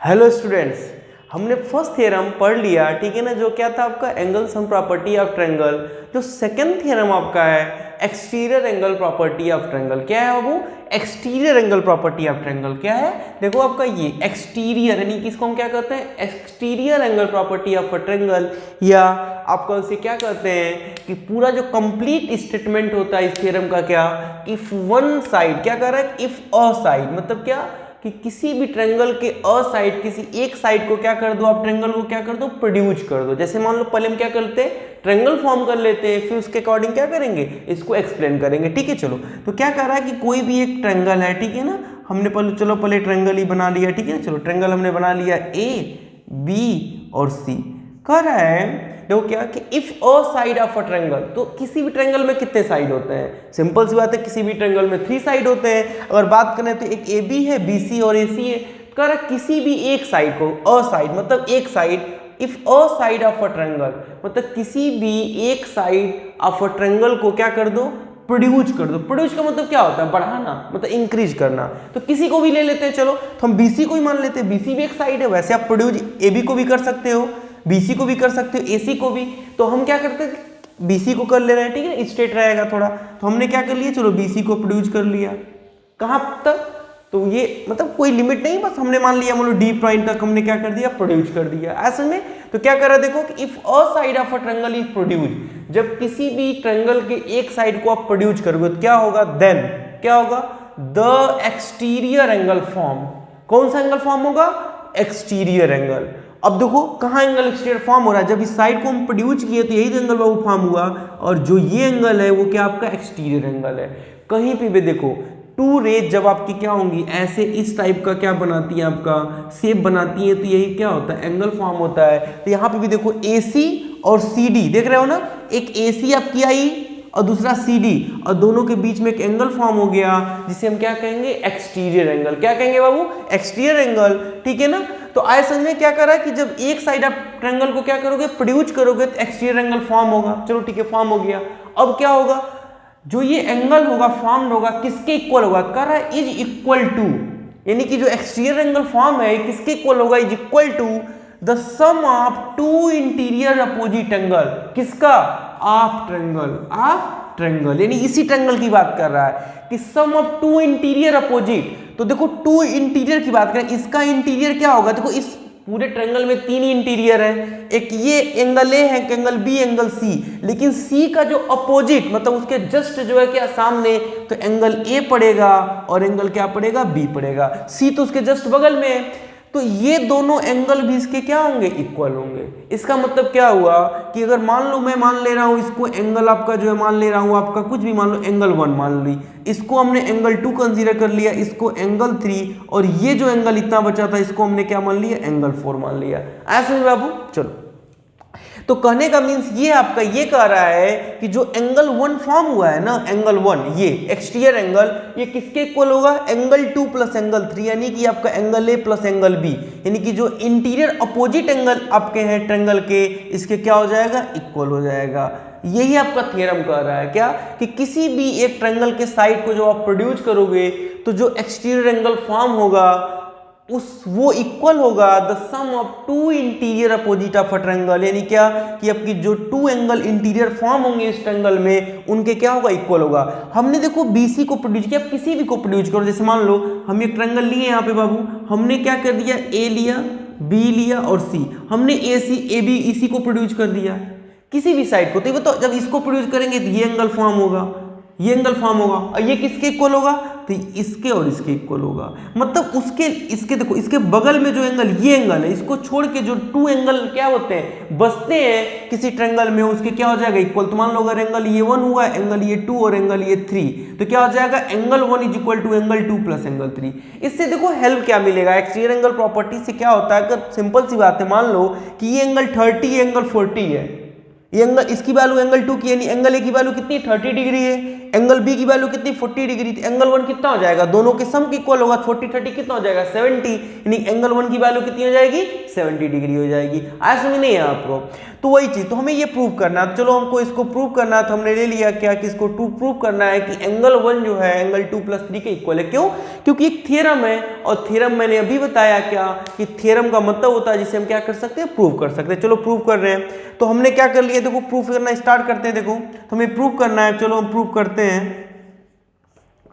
Hello students, हमने first theorem पढ़ लिया, ठीक है ना, जो क्या था आपका angle sum property of triangle. जो सेकंड थ्योरम आपका है exterior angle property of triangle. क्या है वो? Exterior angle property of triangle. क्या है? देखो आपका ये एक्सटीरियर यानी कि इसको हम क्या कहते हैं, exterior angle property of triangle, या आपका उसे क्या कहते हैं कि पूरा जो कंप्लीट स्टेटमेंट होता है इस थ्योरम का, क्या इफ वन साइड, क्या कर रहा है, इफ अ साइड, मतलब क्या कि किसी भी ट्रायंगल के अ साइड, किसी एक साइड को क्या कर दो आप, ट्रायंगल को क्या कर दो, प्रोड्यूस कर दो। जैसे मान लो पहले हम क्या करते हैं, ट्रायंगल फॉर्म कर लेते हैं, फिर उसके अकॉर्डिंग क्या करेंगे, इसको एक्सप्लेन करेंगे। ठीक है, चलो तो क्या कर रहा है कि कोई भी एक ट्रायंगल है, ठीक है ना, हमने पहले ट्रायंगल ही बना लिया। ठीक है, चलो ट्रायंगल हमने बना लिया ए बी और सी। कह रहा है देखो क्या कि if a side of a triangle, तो किसी भी ट्रायंगल में कितने साइड होते हैं? सिंपल सी बात है, किसी भी ट्रायंगल में 3 साइड होते हैं। अगर बात करें तो एक ए बी है, बी सी और ए सी है। कह रहा किसी भी एक साइड को, अ साइड मतलब एक side, if a side of a triangle मतलब किसी भी एक साइड ऑफ अ ट्रायंगल को क्या कर दो, प्रोड्यूस कर दो। प्रोड्यूस का मतलब क्या होता है, बढ़ाना, मतलब इंक्रीज करना। तो किसी को भी ले लेते हैं, चलो तो हम बीसी को ही मान लेते हैं, बीसी भी एक साइड है। वैसे आप प्रोड्यूस ए बी को भी कर सकते हो, बीसी को भी कर सकते हो, एसी को भी। तो हम क्या करते हैं, बीसी को कर ले रहे हैं, ठीक है, स्ट्रेट रहेगा थोड़ा। तो हमने क्या कर लिया, चलो बीसी को प्रोड्यूस कर लिया। कहाँ तक? तो ये मतलब कोई लिमिट नहीं, बस हमने मान लिया, मतलब डी पॉइंट तक हमने क्या कर दिया, प्रोड्यूस कर दिया। ऐसे में तो क्या कर रहा है देखो कि if a side of a triangle is produce, जब किसी भी ट्रायंगल के एक साइड को आप प्रोड्यूस करोगे तो क्या होगा, देन क्या होगा, द एक्सटीरियर एंगल फॉर्म। कौन सा एंगल फॉर्म होगा? Exterior angle. अब देखो कहाँ एंगल एक्सटीरियर फॉर्म हो रहा है, जब इस साइड को हम प्रोड्यूस किए तो यही तो एंगल वो फॉर्म हुआ, और जो ये एंगल है वो क्या आपका एक्सटीरियर एंगल है। कहीं पे भी देखो टू रेज जब आपकी क्या होंगी, ऐसे इस टाइप का क्या बनाती है, आपका शेप बनाती है, तो यही क्या होता है, एंगल फॉर्म होता है। तो यहाँ पे भी देखो AC और CD देख रहे हो ना, एक AC आपकी आई और दूसरा CD, और दोनों के बीच में एक एंगल फॉर्म हो गया जिसे हम क्या कहेंगे, एक्सटीरियर एंगल। क्या कहेंगे बाबू? Exterior angle. ठीक है ना। तो आए समझ में क्या कर रहा है कि जब एक साइड आप ट्रायंगल को क्या करोगे, प्रोड्यूस करोगे, तो एक्सटीरियर एंगल फॉर्म होगा। चलो ठीक है, फॉर्म हो गया। अब क्या होगा, जो ये एंगल होगा फॉर्म होगा, किसके इक्वल होगा, कर रहा है इज इक्वल टू, यानी कि जो एक्सटीरियर एंगल फॉर्म है किसके इक्वल होगा, is equal to the sum of two interior opposite angle. किसका? ऑफ ट्रायंगल, ऑफ ट्रायंगल, यानी इसी ट्रायंगल की बात कर रहा है कि sum of two interior opposite. तो देखो टू इंटीरियर की बात करें, इसका इंटीरियर क्या होगा, देखो इस पूरे ट्रायंगल में 3 इंटीरियर है, एक ये एंगल ए है, एंगल बी, एंगल सी, लेकिन सी का जो अपोजिट मतलब उसके जस्ट जो है क्या सामने, तो एंगल ए पड़ेगा और एंगल क्या पड़ेगा, बी पड़ेगा। सी तो उसके जस्ट बगल में है, तो ये दोनों एंगल भी इसके क्या होंगे, इक्वल होंगे। इसका मतलब क्या हुआ कि अगर मान लो मैं मान ले रहा हूं इसको, एंगल आपका जो है मान ले रहा हूं आपका कुछ भी, मान लो एंगल 1 मान ली, इसको हमने एंगल 2 कंसीडर कर लिया, इसको एंगल 3, और ये जो एंगल इतना बचा था इसको हमने क्या मान लिया, एंगल 4 मान लिया। ऐसे ही बाबू चलो, तो कहने का मीन्स ये आपका ये कह रहा है कि जो एंगल 1 फॉर्म हुआ है ना, एंगल 1 ये एक्सटीरियर एंगल, ये किसके इक्वल होगा, एंगल 2 प्लस एंगल 3, यानी कि आपका angle A plus angle B, यानी कि जो इंटीरियर अपोजिट एंगल आपके हैं ट्रायंगल के, इसके क्या हो जाएगा, इक्वल हो जाएगा। यही आपका थ्योरम कह रहा है क्या कि किसी भी एक ट्रायंगल के साइड को जो आप प्रोड्यूस करोगे तो जो एक्सटीरियर एंगल फॉर्म होगा वो इक्वल होगा the sum of two interior opposite of a triangle, यानी क्या कि आपकी जो टू एंगल इंटीरियर फॉर्म होंगे इस ट्रायंगल में उनके क्या होगा, इक्वल होगा। हमने देखो BC को प्रोड्यूस किया, किसी भी को प्रोड्यूस करो, जैसे मान लो हम एक ट्रायंगल लिए यहाँ पे बाबू, हमने क्या कर दिया, A लिया, B लिया और C, हमने AC AB इसी को प्रोड्यूस कर दिया किसी भी साइड को। तो तो जब इसको प्रोड्यूस करेंगे तो ये एंगल फॉर्म होगा, ये एंगल फॉर्म होगा, और ये किसके इक्वल होगा, तो इसके और इसके इक्वल होगा। मतलब उसके इसके देखो इसके बगल में जो एंगल ये एंगल है, इसको छोड़ के जो टू एंगल क्या होते हैं, बसते हैं किसी ट्रायंगल में, उसके क्या हो जाएगा, इक्वल। तो मान लो अगर एंगल ये 1 हुआ, एंगल ये 2 और एंगल ये 3, तो क्या हो जाएगा, angle 1 is equal to angle 2 plus angle 3। इससे देखो हेल्प क्या मिलेगा, एक्सटीरियर एंगल प्रॉपर्टी से क्या होता है, अगर सिंपल सी बात है, मान लो कि ये एंगल 30 एंगल 40 है, ये एंगल इसकी वैल्यू एंगल 2 की, यानी एंगल ए की वैल्यू कितनी, 30 डिग्री है, एंगल बी की वैल्यू कितनी 40 डिग्री थी, एंगल वन कितना हो जाएगा, दोनों के सम के इक्वल होगा, 40 30 कितना हो जाएगा 70, यानी एंगल वन की वैल्यू कितनी हो जाएगी 70 डिग्री हो जाएगी। आया समझ नहीं है आपको? तो वही चीज, तो हमें ये प्रूव करना है, चलो हमको इसको प्रूव करना है, तो हमने ले लिया क्या कि इसको प्रूव करना है कि एंगल वन जो है एंगल 2 + 3 के इक्वल है। क्यों? क्योंकि एक थ्योरम है, और थ्योरम मैंने अभी बताया क्या कि थ्योरम का मतलब होता है जिसे हम क्या कर सकते हैं, प्रूव कर सकते हैं। चलो प्रूव कर रहे हैं, तो हमने क्या कर लिया, देखो प्रूफ करना स्टार्ट करते हैं। देखो तो हमें प्रूव करना है, चलो हम प्रूव करते हैं।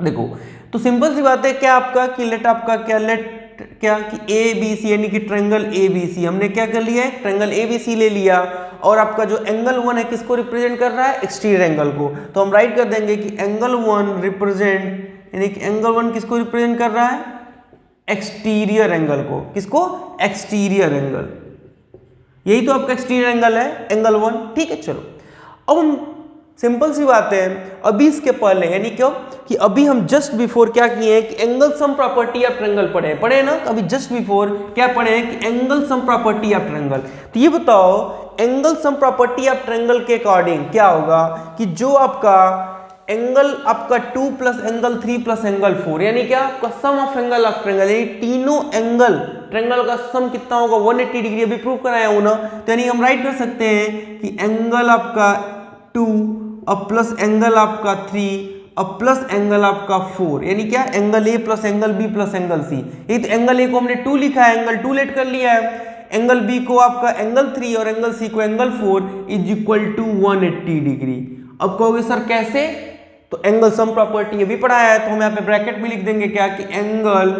देखो तो सिंपल सी बात है, क्या आपका कि लेट आपका क्या लेट क्या कि ए बी सी यानी कि ट्रायंगल ए बी सी हमने क्या कर लिया है, ट्रायंगल ए बी सी ले लिया, और आपका जो एंगल वन है किसको रिप्रेजेंट कर रहा है, एक्सटीरियर एंगल को। तो हम राइट कर देंगे कि एंगल वन रिप्रेजेंट, यानी कि एंगल वन किसको रिप्रेजेंट कर रहा है, एक्सटीरियर एंगल को। किसको? Exterior angle. यही तो आपका एक्सटीरियर एंगल है, एंगल वन। ठीक है, चलो अब हम सिंपल सी बात है, अभी इसके पहले यानी क्यों कि अभी हम जस्ट बिफोर क्या किए हैं कि angle sum property of triangle पढ़े ना, अभी जस्ट बिफोर क्या पढ़े हैं कि angle sum property of triangle. तो ये बताओ angle sum property of triangle के अकॉर्डिंग क्या होगा कि जो आपका एंगल आपका 2 + एंगल 3 + एंगल 4 यानी क्या आपका सम ऑफ एंगल ऑफ ट्रायंगल, यानी तीनों एंगल ट्रायंगल का सम कितना होगा 180 डिग्री। अभी प्रूव कराया हूं ना, तो यानी हम राइट कर सकते हैं कि एंगल आपका 2 और प्लस एंगल आपका 3 और प्लस एंगल आपका 4, यानी क्या angle A plus angle B plus angle C. ये तो एंगल ए को हमने 2 लिखा है, एंगल 2 लेट कर लिया है, एंगल बी को आपका एंगल 3 और एंगल सी को एंगल 4 = 180 डिग्री। अब कहोगे सर कैसे, तो एंगल सम प्रॉपर्टी अभी पढ़ाया है, तो हम यहाँ पे ब्रैकेट में लिख देंगे क्या कि angle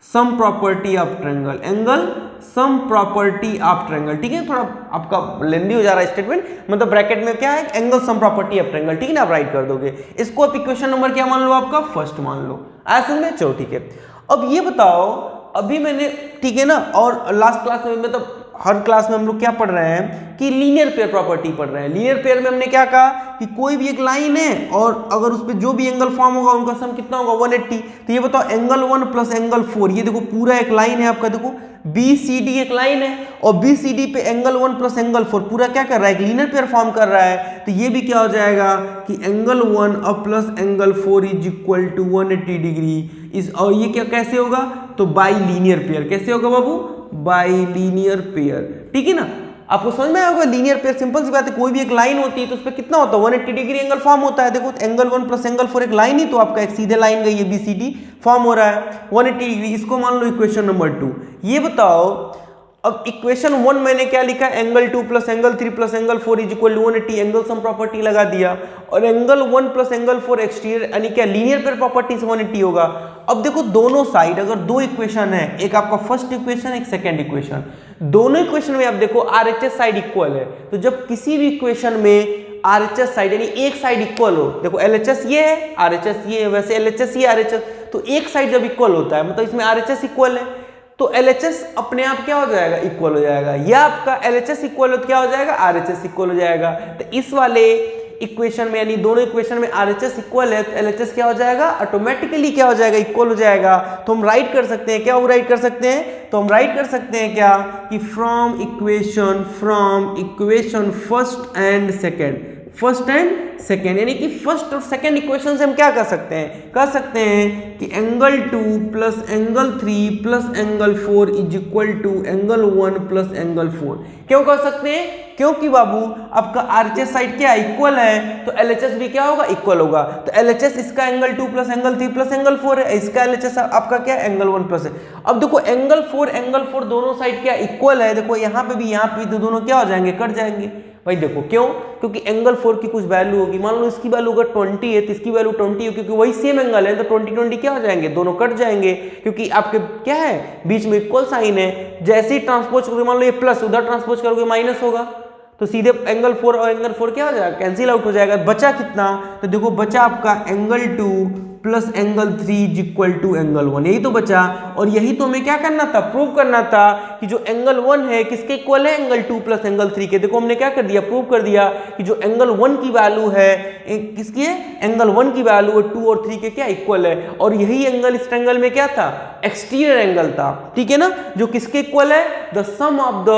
sum property of triangle, angle sum property of triangle. ठीक है, थोड़ा आपका लेंदी हो जा रहा है स्टेटमेंट, मतलब ब्रैकेट में क्या है angle sum property of triangle. ठीक है ना, आप राइट कर दोगे इसको। आप इक्वेशन नंबर क्या मान लो, आपका फर्स्ट मान लो। ऐसे में चलो ठीक है। अब ये बताओ अभी मैंने, ठीक है ना, और लास्ट क्लास में मतलब हर क्लास में हम लोग क्या पढ़ रहे हैं कि लीनियर पेयर प्रॉपर्टी पढ़ रहे हैं। लीनियर पेयर में हमने क्या कहा कि कोई भी एक लाइन है और अगर उस पर जो भी एंगल फॉर्म होगा उनका सम कितना होगा 180। तो ये बताओ एंगल 1 + एंगल 4, ये देखो पूरा एक लाइन है आपका, देखो BCD एक लाइन है और BCD पे एंगल 1 + एंगल 4 पूरा क्या कर रहा है, एक लीनियर पेयर फॉर्म कर रहा है। तो ये भी क्या हो जाएगा कि एंगल 1 और प्लस एंगल 4 = 180 डिग्री इस, और ये क्या कैसे होगा, तो बाई लीनियर पेयर। कैसे होगा बाबू, बाई लीनियर पेयर। ठीक है ना, आपको समझ में आएगा लीनियर पेयर। सिंपल सी बात है, कोई भी एक लाइन होती है तो उस पर कितना होता है 180 डिग्री एंगल फॉर्म होता है। देखो एंगल 1 + एंगल 4 एक लाइन ही, तो आपका एक सीधे लाइन गई है BCD फॉर्म हो रहा है 180 डिग्री। इसको मान लो इक्वेशन नंबर 2। ये बताओ अब इक्वेशन 1 मैंने क्या लिखा, angle 2 + angle 3 + angle 4 = 180, angle sum property लगा दिया, और एंगल 1 + एंगल 4 एक्सटीरियर यानी क्या लीनियर पेयर प्रॉपर्टी से 180 होगा। अब देखो दोनों साइड अगर दो इक्वेशन है, एक आपका फर्स्ट इक्वेशन एक सेकंड इक्वेशन, दोनों इक्वेशन में आप देखो RHS साइड इक्वल है। तो जब किसी भी इक्वेशन में RHS साइड यानी एक साइड इक्वल हो, देखो LHS ये है RHS ये है, वैसे LHS ये RHS, तो एक साइड जब इक्वल होता है मतलब इसमें RHS इक्वल है तो LHS अपने आप क्या हो जाएगा, इक्वल हो जाएगा, या आपका LHS इक्वल हो तो क्या हो जाएगा, RHS इक्वल हो जाएगा। तो इस वाले इक्वेशन में यानी दोनों इक्वेशन में RHS इक्वल है तो LHS क्या हो जाएगा, ऑटोमेटिकली क्या हो जाएगा, इक्वल हो जाएगा। तो हम राइट कर सकते हैं क्या, वो राइट कर सकते हैं, तो हम राइट कर सकते हैं क्या कि from equation first and second यानी कि फर्स्ट और सेकेंड इक्वेशन से हम क्या कर सकते हैं, कह सकते हैं कि angle 2 + angle 3 + angle 4 = angle 1 + angle 4। क्यों कर सकते हैं, क्योंकि बाबू आपका RHS साइड क्या इक्वल है तो LHS भी क्या होगा, इक्वल होगा। तो LHS इसका एंगल 2 + एंगल 3 + एंगल 4 है, इसका LHS आपका क्या एंगल 1 + है। अब देखो एंगल 4 दोनों साइड क्या इक्वल है, देखो यहाँ पे भी तो दोनों क्या हो जाएंगे, कट जाएंगे भाई। देखो क्यों, क्योंकि एंगल 4 की कुछ वैल्यू होगी, मान लो इसकी वैल्यू अगर 20 है तो इसकी वैल्यू 20 है, क्योंकि वही सेम एंगल है तो 20 क्या हो जाएंगे, दोनों कट जाएंगे, क्योंकि आपके क्या है बीच में इक्वल साइन है। जैसे ही ट्रांसपोज करोगे, मान लो ये प्लस उधर ट्रांसपोज करोगे माइनस होगा, तो सीधे एंगल 4 और एंगल 4 क्या हो जाएगा, कैंसिल आउट हो जाएगा। बचा कितना, तो देखो बचा आपका एंगल 2 + एंगल 3 = एंगल 1, यही तो बचा। और यही तो हमें क्या करना था, प्रूव करना था कि जो एंगल 1 है किसके इक्वल है, एंगल 2 + एंगल 3 के। देखो हमने क्या कर दिया, प्रूव कर दिया कि जो एंगल 1 की वैल्यू है किसकी है, एंगल 1 की वैल्यू 2 और 3 के क्या इक्वल है, और यही एंगल इस ट्रायंगल में क्या था, एक्सटीरियर एंगल था। ठीक है ना, जो किसके इक्वल है, the sum of the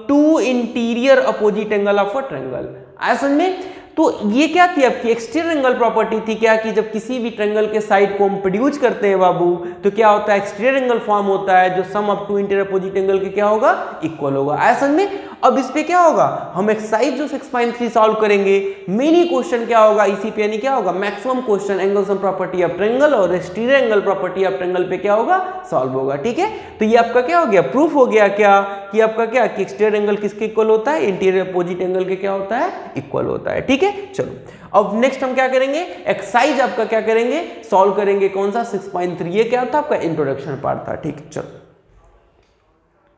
2 interior opposite angle of a triangle. ऐसा में तो ये क्या थी आपकी एक्सटीरियर एंगल प्रॉपर्टी थी क्या कि जब किसी भी ट्रायंगल के साइड को हम प्रोड्यूस करते हैं बाबू तो क्या होता है एक्सटीरियर एंगल फॉर्म होता है जो sum of two interior opposite angle के क्या होगा इक्वल होगा। ऐसा में अब इस पे क्या होगा हम एक्सरसाइज जो 6.3 सॉल्व करेंगे मेनी क्वेश्चन क्या होगा इसी पे यानी क्या होगा maximum question angle sum property of triangle और exterior angle property of triangle पे क्या होगा सॉल्व होगा। ठीक है तो ये आपका क्या हो गया प्रूफ हो गया क्या कि आपका क्या कि एक्सटीरियर एंगल किसके इक्वल होता है इंटीरियर अपोजिट एंगल के क्या होता है इक्वल होता है। ठीक है चलो अब नेक्स्ट हम क्या करेंगे एक्सरसाइज आपका क्या करेंगे सॉल्व करेंगे कौन सा 6.3 ये क्या था आपका इंट्रोडक्शन पार्ट था। ठीक है चलो